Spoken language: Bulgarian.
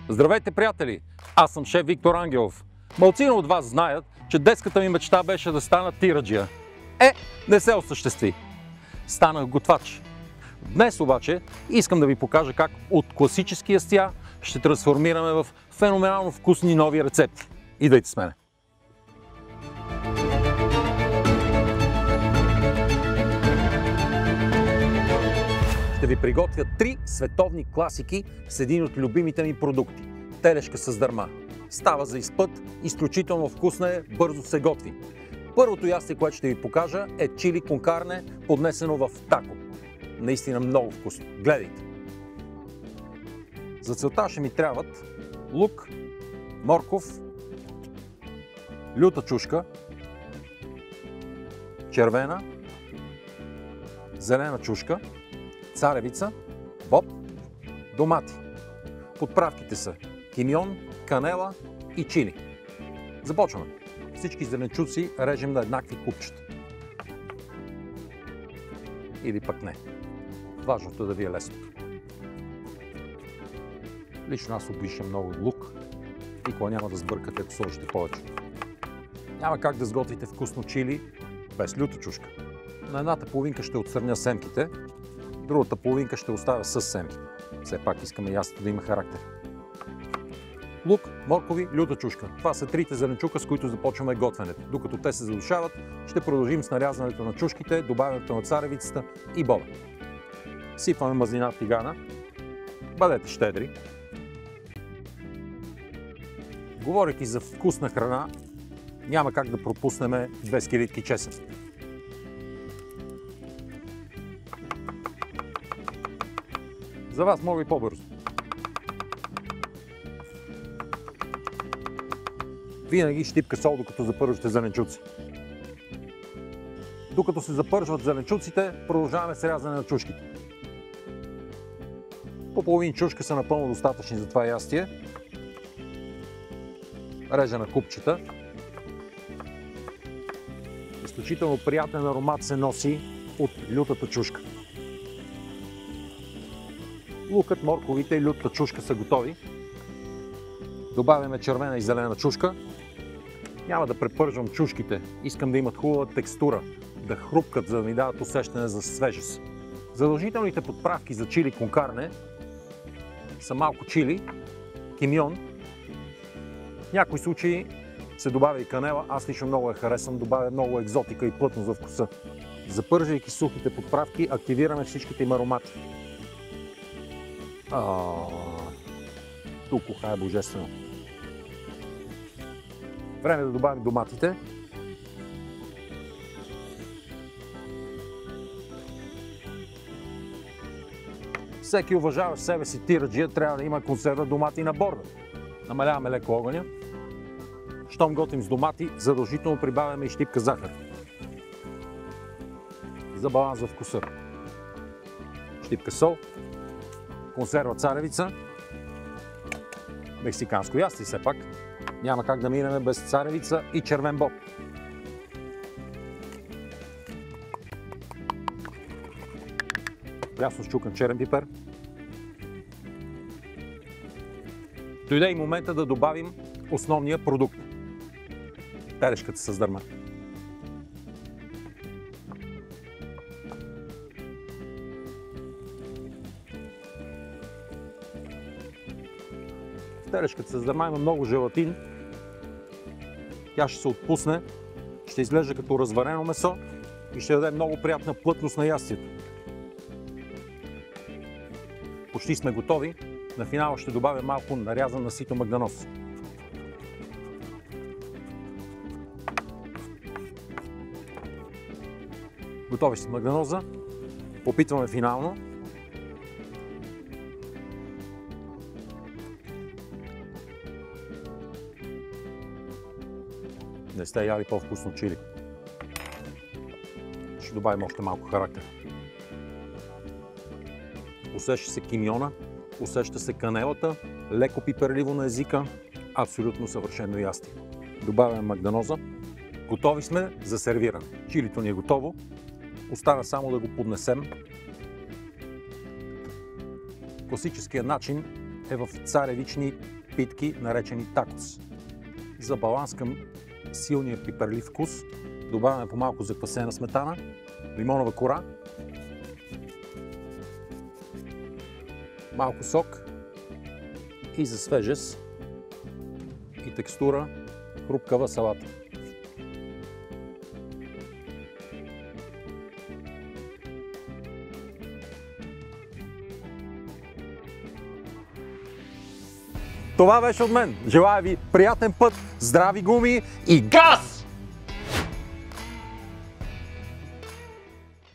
Здравейте, приятели! Аз съм шеф Виктор Ангелов. Малцина от вас знаят, че детската ми мечта беше да стана тираджия. Не се осъществи. Станах готвач. Днес обаче искам да ви покажа как от класически ястия ще трансформираме в феноменално вкусни нови рецепти. Идвайте с мене! Ще ви приготвя 3 световни класики с един от любимите ми продукти – телешка с дърма. Става за изпът, изключително вкусна е, бързо се готви. Първото ястие, което ще ви покажа, е чили кон карне, поднесено в тако. Наистина много вкусно. Гледайте! За целта ще ми трябват лук, морков, люта чушка, червена, зелена чушка, царевица, боб, домати. Подправките са кимион, канела и чили. Започваме. Всички зеленчуци режем на еднакви купчета. Или пък не. Важното е да ви е лесно. Лично аз обичам много лук. Никога няма да сбъркате, ако сложите повече. Няма как да сготвите вкусно чили без люта чушка. На едната половинка ще отстраня семките, другата половинка ще оставя с семки. Все пак искаме ястото да има характер. Лук, моркови, люта чушка. Това са трите зеленчука, с които започваме готвенето. Докато те се задушават, ще продължим с нарязването на чушките, добавянето на царевицата и боба. Сипваме мазнина в тигана. Бъдете щедри. Говорейки за вкусна храна, няма как да пропуснем 2 скелетки чесън. За вас мога и по-бързо. Винаги щипка сол, докато запържвате зеленчуци. Докато се запържват зеленчуците, продължаваме с рязане на чушките. По половин чушка са напълно достатъчни за това ястие. Режа на купчета. Изключително приятен аромат се носи от лютата чушка. Лукът, морковите и лютата чушка са готови. Добавяме червена и зелена чушка. Няма да препържвам чушките. Искам да имат хубава текстура, да хрупкат, за да ми дават усещане за свежест. Задължителните подправки за чили кон карне са малко чили, кимион. В някои случаи се добавя и канела. Аз лично много я харесвам, добавя много екзотика и плътност във вкуса. Запържайки сухите подправки, активираме всичките им аромати. Тук е божествено. Време да добавим доматите. Всеки уважаващ себе си тираджия трябва да има консерва домати на борда. Намаляваме леко огъня. Щом готвим с домати, задължително прибавяме и щипка захар. За баланс във вкуса. Щипка сол. Консерва царевица. Мексиканско ястие все пак. Няма как да минем без царевица и червен боб. Прясно счукан черен пипер. Дойде и момента да добавим основния продукт. Телешката с дърма. В телешката с дърма има много желатин. Тя ще се отпусне, ще изглежда като разварено месо и ще даде много приятна плътност на ястието. Почти сме готови. На финала ще добавя малко нарязан на сито магданоз. Готови с магданоза. Опитваме финално. Не сте яли по-вкусно чили. Ще добавим още малко характер. Усеща се кимиона, усеща се канелата, леко пиперливо на езика, абсолютно съвършено ястие. Добавяме магданоза. Готови сме за сервиране. Чилито ни е готово. Остана само да го поднесем. Класическият начин е в царевични питки, наречени такос. За баланс към силния пиперлив вкус добавяме по малко заквасена сметана, лимонова кора, малко сок и за свежест и текстура хрупкава салата. Това беше от мен. Желая ви приятен път, здрави гуми и газ!